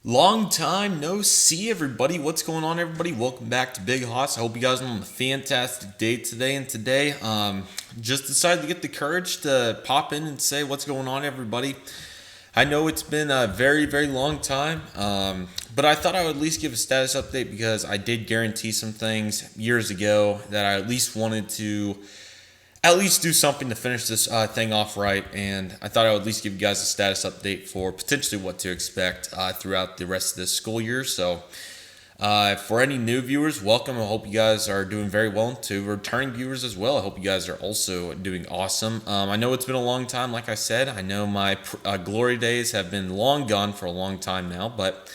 Long time no see, everybody. What's going on, everybody? Welcome back to Big Hoss. I hope you guys are on a fantastic day today. And today, just decided to get the courage to pop in and say what's going on, everybody. I know it's been a very, very long time, but I thought I would at least give a status update because I did guarantee some things years ago that I at least wanted to at least do something to finish this thing off right. And I thought I would at least give you guys a status update for potentially what to expect throughout the rest of this school year. So, for any new viewers, welcome. I hope you guys are doing very well. To returning viewers as well, I hope you guys are also doing awesome. I know it's been a long time, like I said. I know my glory days have been long gone for a long time now, but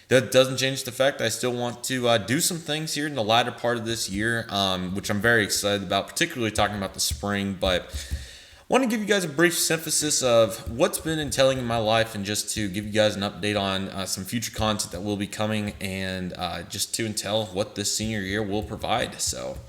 that doesn't change the fact I still want to do some things here in the latter part of this year, which I'm very excited about, particularly talking about the spring. But I want to give you guys a brief synthesis of what's been entailing in my life and just to give you guys an update on some future content that will be coming and just to entail what this senior year will provide. So,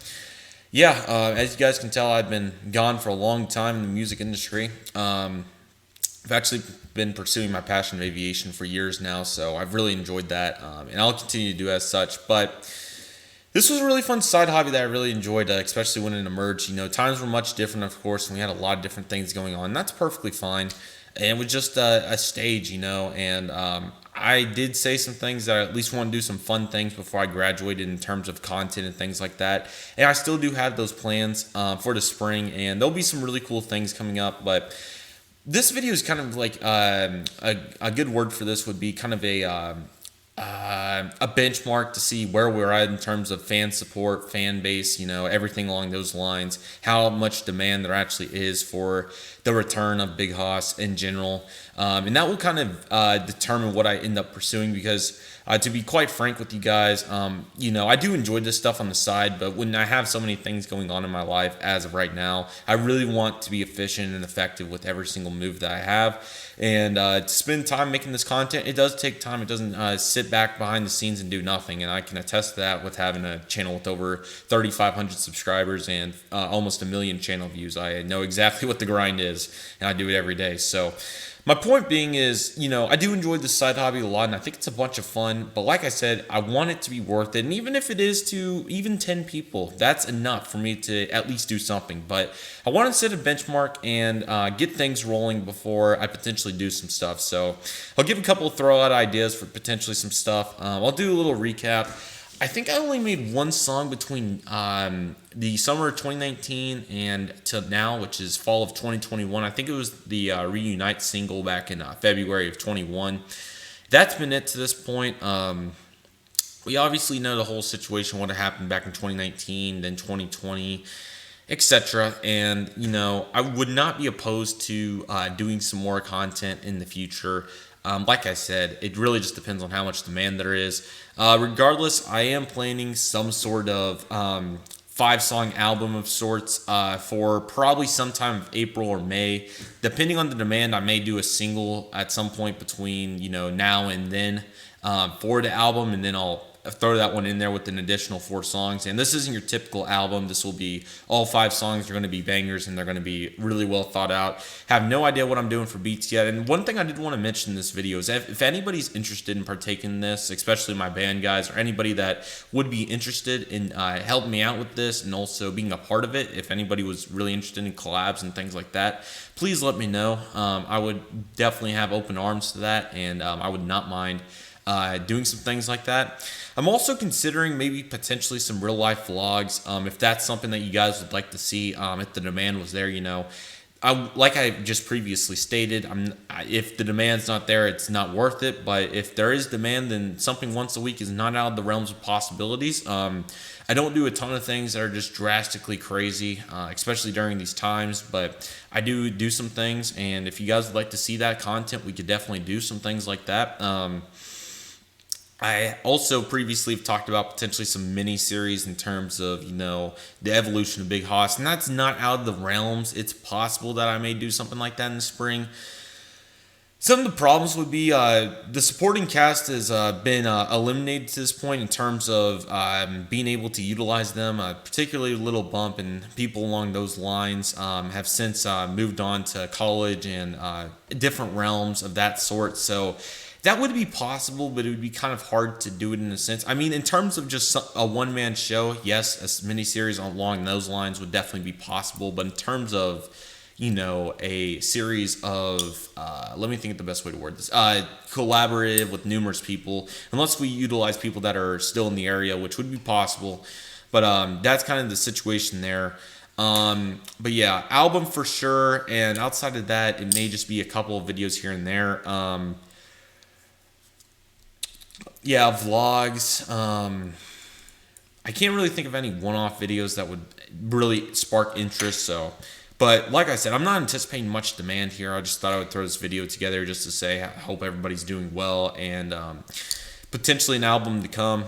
yeah, as you guys can tell, I've been gone for a long time in the music industry. I've actually been pursuing my passion of aviation for years now, so I've really enjoyed that, and I'll continue to do as such. But this was a really fun side hobby that I really enjoyed, especially when it emerged. You know, times were much different, of course, and we had a lot of different things going on. And that's perfectly fine. And it was just a stage, and I did say some things that I at least want to do some fun things before I graduated in terms of content and things like that. And I still do have those plans for the spring, and there'll be some really cool things coming up, but this video is kind of like a good word for this would be kind of a benchmark to see where we're at in terms of fan support, fan base, everything along those lines, how much demand there actually is for the return of Big Hoss in general. And that will kind of determine what I end up pursuing because to be quite frank with you guys, I do enjoy this stuff on the side, but when I have so many things going on in my life as of right now, I really want to be efficient and effective with every single move that I have. And to spend time making this content, it does take time. It doesn't sit back behind the scenes and do nothing. And I can attest to that with having a channel with over 3,500 subscribers and almost 1 million channel views. I know exactly what the grind is, and I do it every day. So my point being is, I do enjoy this side hobby a lot, and I think it's a bunch of fun. But like I said, I want it to be worth it. And even if it is to even 10 people, that's enough for me to at least do something. But I want to set a benchmark and get things rolling before I potentially do some stuff. So I'll give a couple of throw out ideas for potentially some stuff. I'll do a little recap. I think I only made one song between the summer of 2019 and till now, which is fall of 2021. I think it was the Reunite single back in February of 21. That's been it to this point. We obviously know the whole situation, what happened back in 2019, then 2020, etc. And, I would not be opposed to doing some more content in the future. Like I said, it really just depends on how much demand there is. Regardless, I am planning some sort of 5-song album of sorts for probably sometime of April or May. Depending on the demand, I may do a single at some point between now and then for the album, and then I'll throw that one in there with an additional 4 songs. And this isn't your typical album. This will be all 5 songs are going to be bangers, and they're going to be really well thought out. Have no idea what I'm doing for beats yet. And one thing I did want to mention in this video is if anybody's interested in partaking in this, especially my band guys or anybody that would be interested in helping me out with this and also being a part of it, if anybody was really interested in collabs and things like that, please let me know. I would definitely have open arms to that, and I would not mind doing some things like that. I'm also considering maybe potentially some real life vlogs, if that's something that you guys would like to see, if the demand was there. Like I just previously stated, if the demand's not there, it's not worth it. But if there is demand, then something once a week is not out of the realms of possibilities. I don't do a ton of things that are just drastically crazy, especially during these times, but I do some things. And if you guys would like to see that content, we could definitely do some things like that. I also previously have talked about potentially some mini-series in terms of, the evolution of Big Hoss, and that's not out of the realms. It's possible that I may do something like that in the spring. Some of the problems would be the supporting cast has been eliminated to this point in terms of being able to utilize them, particularly Little Bump and people along those lines have since moved on to college and different realms of that sort. So That would be possible, but it would be kind of hard to do it in a sense. I mean, in terms of just a one-man show, yes, a miniseries along those lines would definitely be possible. But in terms of, a series of, let me think of the best way to word this, collaborative with numerous people, unless we utilize people that are still in the area, which would be possible. But that's kind of the situation there. But yeah, album for sure. And outside of that, it may just be a couple of videos here and there. Yeah, vlogs. I can't really think of any one-off videos that would really spark interest. But like I said, I'm not anticipating much demand here. I just thought I would throw this video together just to say I hope everybody's doing well, and potentially an album to come.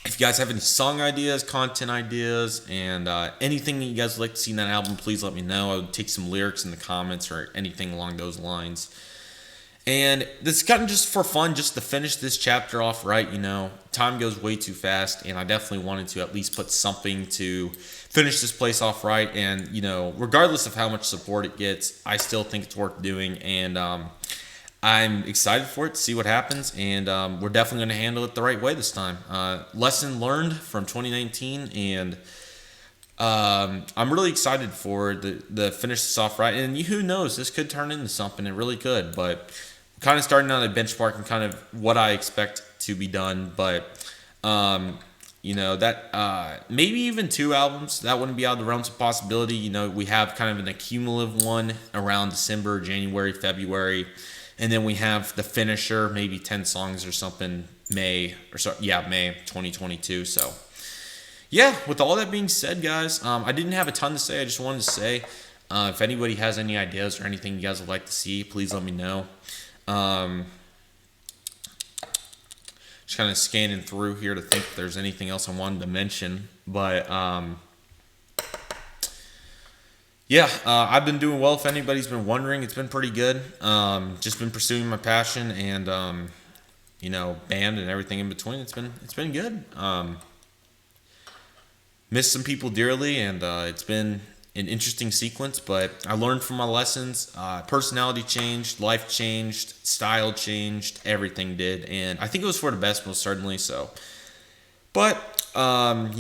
If you guys have any song ideas, content ideas, and anything that you guys would like to see in that album, please let me know. I would take some lyrics in the comments or anything along those lines. And this is kind of just for fun, just to finish this chapter off right. Time goes way too fast, and I definitely wanted to at least put something to finish this place off right. And, regardless of how much support it gets, I still think it's worth doing. And I'm excited for it to see what happens. And we're definitely going to handle it the right way this time. Lesson learned from 2019, and I'm really excited for the finish this off right. And who knows, this could turn into something. It really could. But kind of starting on a benchmark and kind of what I expect to be done. But that maybe even 2 albums, that wouldn't be out of the realms of possibility. We have kind of an accumulative one around December, January, February, and then we have the finisher, maybe 10 songs or something, May 2022. So yeah, with all that being said, guys, I didn't have a ton to say. I just wanted to say, if anybody has any ideas or anything you guys would like to see, please let me know. Just kind of scanning through here to think if there's anything else I wanted to mention. But I've been doing well. If anybody's been wondering, it's been pretty good. Just been pursuing my passion and band and everything in between. It's been good. Missed some people dearly, and it's been an interesting sequence, but I learned from my lessons. Personality changed, life changed, style changed, everything did, and I think it was for the best, most certainly. But I'm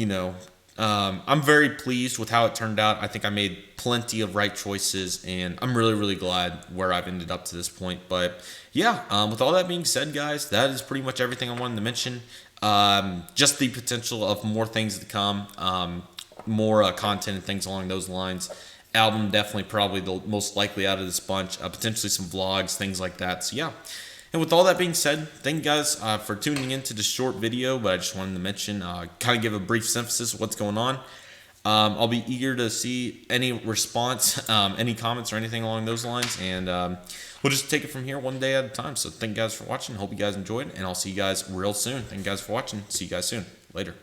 very pleased with how it turned out. I think I made plenty of right choices, and I'm really, really glad where I've ended up to this point. But yeah, with all that being said, guys, that is pretty much everything I wanted to mention. Just the potential of more things to come, more content and things along those lines. Album definitely probably the most likely out of this bunch. Potentially some vlogs, things like that. So yeah. And with all that being said, thank you guys for tuning into this short video, but I just wanted to mention, kind of give a brief synthesis of what's going on. I'll be eager to see any response, any comments or anything along those lines, and we'll just take it from here one day at a time. So thank you guys for watching. Hope you guys enjoyed, and I'll see you guys real soon. Thank you guys for watching. See you guys soon. Later.